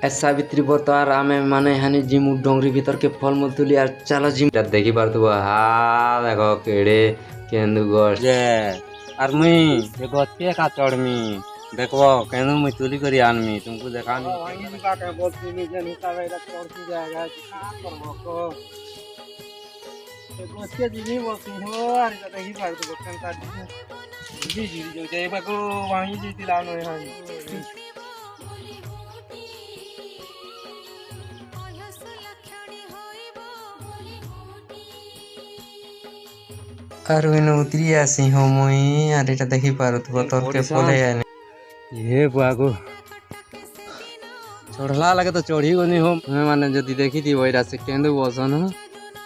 सावित्री व्रत आर आमे माने हानि जिमु डोंगरी भीतर के फल मूल तुली आर चलो जिम देखी पारतु हा देखो केड़े केंदु गछ जे आर मुई ये गछे का चढ़मी देखबो केंदु मुई तुली करी आनमी तुमको देखानी वहीं का के बोलती नहीं जन हिसाब है चढ़ती जाएगा का करबो को ये गछे जिनी बोलती हो आर का देखी पार तो बकन का जी जी जो जे बको वहीं जीती लानो है आर वेनो उतरी आसी हो मुई आर एटा देखी पारतु तोर के फले आने ये बागो चढ़ला लगे तो चढ़ी गनी हो मैं माने जदी देखी थी वैरा से केंदु बसन हो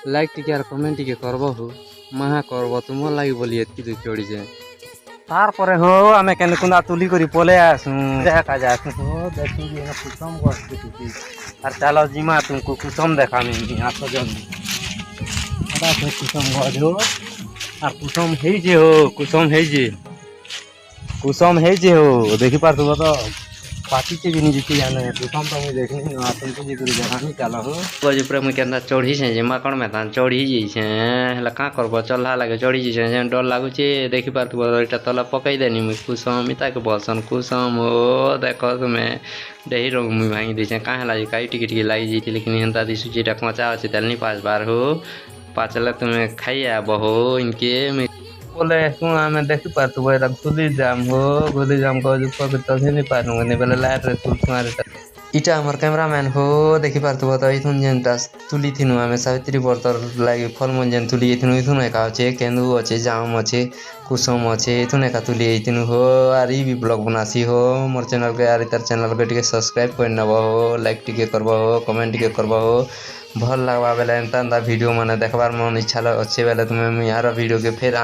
लाइक टिके आर कमेंट टिके करबो हो महा करबो तुम लागि बोली एतकी दु चढ़ी जाए तार परे हो आमे केन कुंदा तुली करी पले आसु देखा जासु हो देखी ये कुसम गस्ती तुकी आर चलो जिमा तुमको कुसम देखामी आसो जल्दी बड़ा कुसम गजो आर कुसम हे जे हो कुसम हे जे हो देखि पार तो पाती से भी नहीं जीती जाने कुसम तो मुझे देखनी ना तुमको जी करी देखानी चलो हो बजे पूरा मुई केनता चढ़ी छै जे माकड़ में तान चढ़ी जई छै हला का करबो चलहा लागे चढ़ी जई छै डर लागु छै देखि पारतु एटा तला पकई देनी मुई कुसम इता के बसन कुसम हो देखो तुमे देही रंग मुई भांगी दै छै काहे लागी काई टिकी लागी जईती लेकिन हेंता दिसु जेटा कचा আছে तेलनी पास बार हो पाचला तुमे खाइया बहो इनके में बोले तू आमे देखि पारतु वैरा गुली जाम को जो पकड़ नहीं पानु ने बेला लाइट रे तुल मारे इटा हमर कैमरामैन हो देखि पारतु त इथुन जेनटा तुली थिनु आमे सावित्री व्रत लागि फलमूल जेन तुली इथुन इथुन एका अछि केंदु अछि जाम अछि कुसुम अछि इथुन एका तुली इथुन हो आर ई भी ब्लॉग बनासी हो मोर चैनल के आर इतर चैनल के टिके सब्सक्राइब कर नबो हो लाइक टिके करबो हो कमेंट टिके करबो हो भल लागबा बेले एंता वीडियो माने देखबार मन इच्छा अच्छे बेले तुमे यार वीडियो के फेर